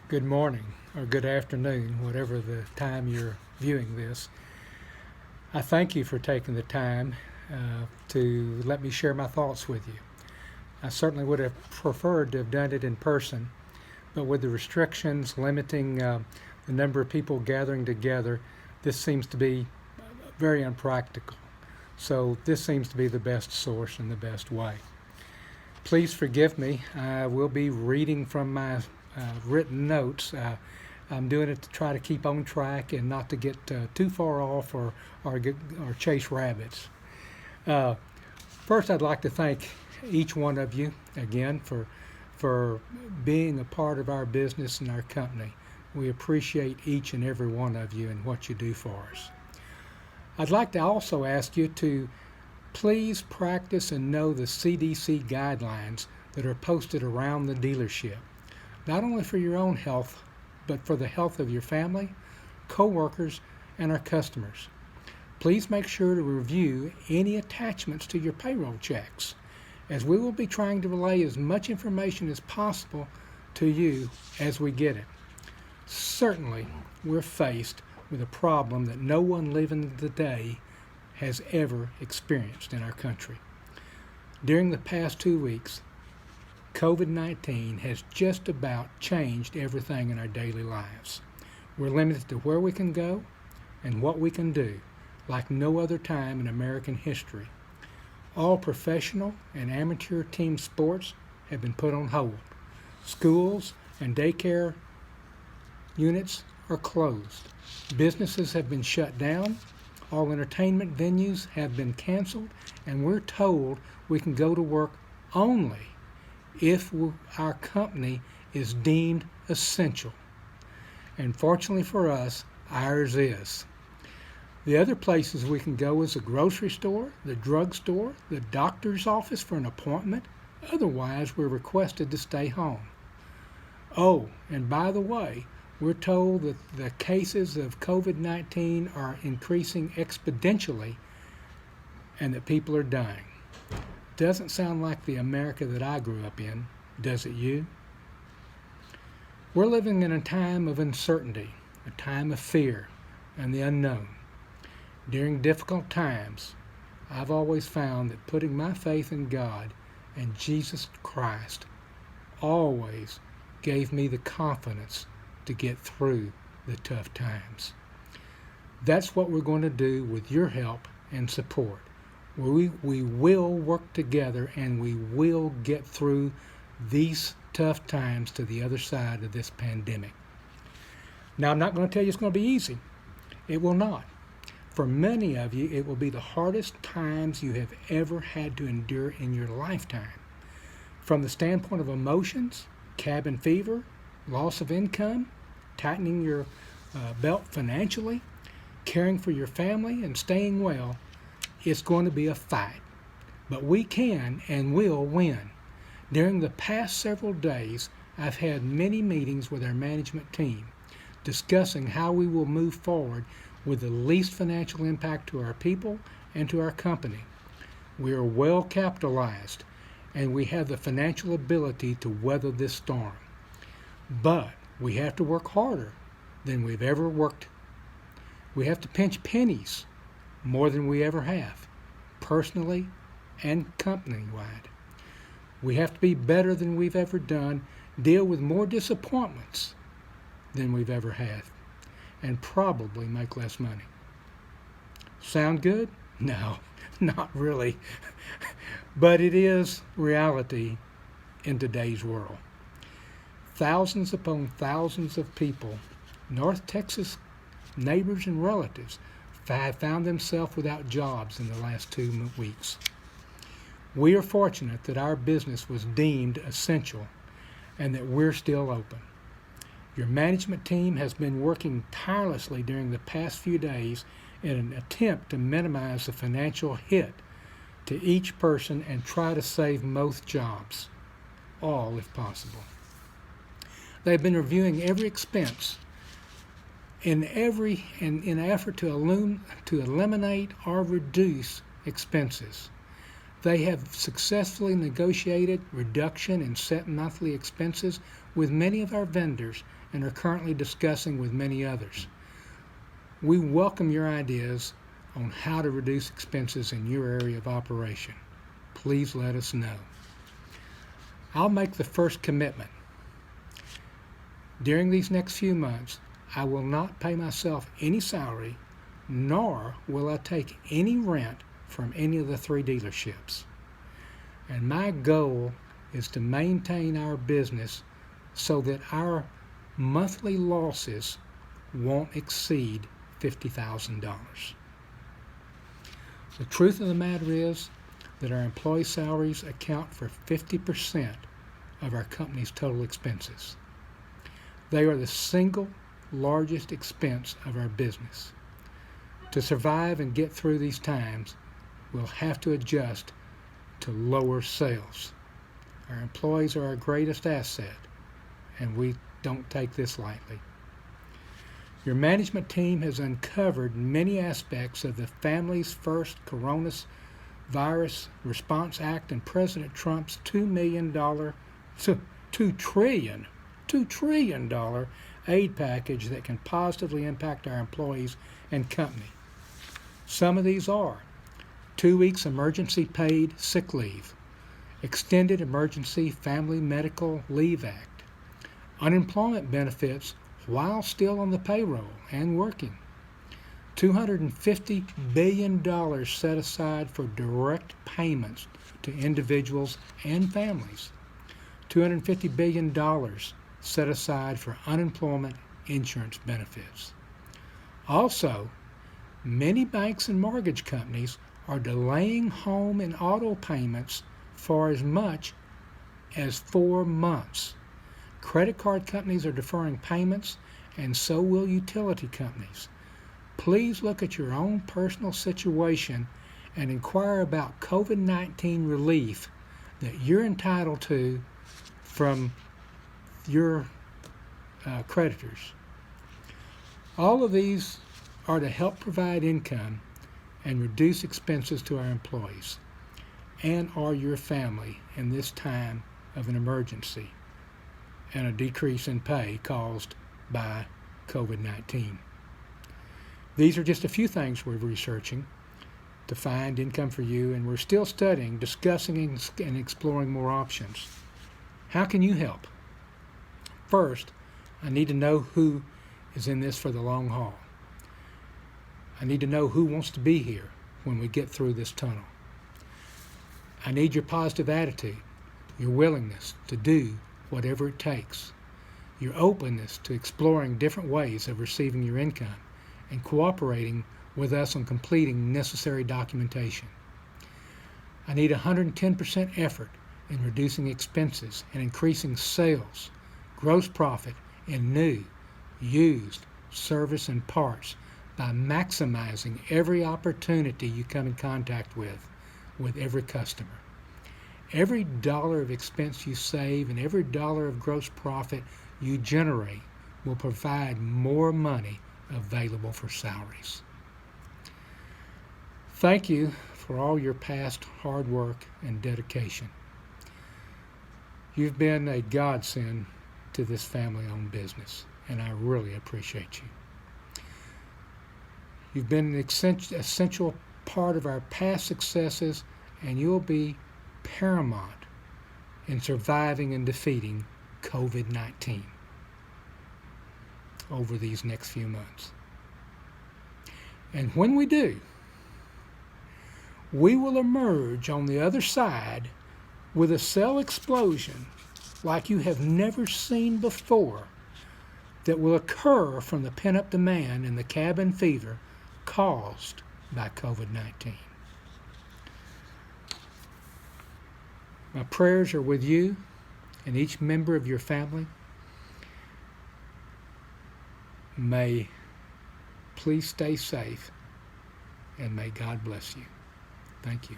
Good morning or good afternoon, whatever the time you're viewing this. I thank you for taking the time to let me share my thoughts with you. I certainly would have preferred to have done it in person, but with the restrictions limiting the number of people gathering together, this seems to be very unpractical. So this seems to be the best source and the best way. Please forgive me. I will be reading from my written notes. I'm doing it to try to keep on track and not to get too far off or chase rabbits. First, I'd like to thank each one of you again for being a part of our business and our company. We appreciate each and every one of you and what you do for us. I'd like to also ask you to please practice and know the CDC guidelines that are posted around the dealership, not only for your own health, but for the health of your family, co-workers, and our customers. Please make sure to review any attachments to your payroll checks, as we will be trying to relay as much information as possible to you as we get it. Certainly, we're faced with a problem that no one living today has ever experienced in our country. During the past 2 weeks, COVID-19 has just about changed everything in our daily lives. We're limited to where we can go and what we can do, like no other time in American history. All professional and amateur team sports have been put on hold. Schools and daycare units are closed. Businesses have been shut down. All entertainment venues have been canceled, and we're told we can go to work only if our company is deemed essential. And fortunately for us, ours is. The other places we can go is the grocery store, the drugstore, the doctor's office for an appointment. Otherwise, we're requested to stay home. Oh, and by the way, we're told that the cases of COVID-19 are increasing exponentially and that people are dying. Doesn't sound like the America that I grew up in, does it you? We're living in a time of uncertainty, a time of fear and the unknown. During difficult times, I've always found that putting my faith in God and Jesus Christ always gave me the confidence to get through the tough times. That's what we're going to do with your help and support. We will work together and we will get through these tough times to the other side of this pandemic. Now, I'm not going to tell you it's going to be easy. It will not. For many of you, it will be the hardest times you have ever had to endure in your lifetime. From the standpoint of emotions, cabin fever, loss of income, tightening your belt financially, caring for your family, and staying well, it's going to be a fight. But we can and will win. During the past several days, I've had many meetings with our management team discussing how we will move forward with the least financial impact to our people and to our company. We are well capitalized and we have the financial ability to weather this storm. But we have to work harder than we've ever worked. We have to pinch pennies more than we ever have, personally and company-wide. We have to be better than we've ever done, deal with more disappointments than we've ever had, and probably make less money. Sound good? No, not really. But it is reality in today's world. Thousands upon thousands of people, North Texas neighbors and relatives, have found themselves without jobs in the last 2 weeks. We are fortunate that our business was deemed essential and that we're still open. Your management team has been working tirelessly during the past few days in an attempt to minimize the financial hit to each person and try to save most jobs, all if possible. They've been reviewing every expense in an effort to eliminate or reduce expenses. They have successfully negotiated reduction in set monthly expenses with many of our vendors and are currently discussing with many others. We welcome your ideas on how to reduce expenses in your area of operation. Please let us know. I'll make the first commitment. During these next few months, I will not pay myself any salary, nor will I take any rent from any of the 3 dealerships. And my goal is to maintain our business so that our monthly losses won't exceed $50,000. The truth of the matter is that our employee salaries account for 50% of our company's total expenses. They are the single largest expense of our business. To survive and get through these times, we'll have to adjust to lower sales. Our employees are our greatest asset, and we don't take this lightly. Your management team has uncovered many aspects of the Families First Coronavirus Response Act and President Trump's $2 trillion aid package that can positively impact our employees and company. Some of these are 2 weeks emergency paid sick leave, Extended Emergency Family Medical Leave Act, unemployment benefits while still on the payroll and working, $250 billion set aside for direct payments to individuals and families, $250 billion set aside for unemployment insurance benefits. Also, many banks and mortgage companies are delaying home and auto payments for as much as 4 months. Credit card companies are deferring payments, and so will utility companies. Please look at your own personal situation and inquire about COVID-19 relief that you're entitled to from your creditors. All of these are to help provide income and reduce expenses to our employees and or your family in this time of an emergency and a decrease in pay caused by COVID-19. These are just a few things we're researching to find income for you, and we're still studying, discussing, and exploring more options. How can you help? First, I need to know who is in this for the long haul. I need to know who wants to be here when we get through this tunnel. I need your positive attitude, your willingness to do whatever it takes, your openness to exploring different ways of receiving your income, and cooperating with us on completing necessary documentation. I need 110% effort in reducing expenses and increasing sales, gross profit in new, used, service, and parts by maximizing every opportunity you come in contact with every customer. Every dollar of expense you save and every dollar of gross profit you generate will provide more money available for salaries. Thank you for all your past hard work and dedication. You've been a godsend to this family-owned business, and I really appreciate you. You've been an essential part of our past successes, and you'll be paramount in surviving and defeating COVID-19 over these next few months. And when we do, we will emerge on the other side with a cell explosion like you have never seen before that will occur from the pent-up demand and the cabin fever caused by COVID-19. My prayers are with you and each member of your family. May please stay safe, and may God bless you. Thank you.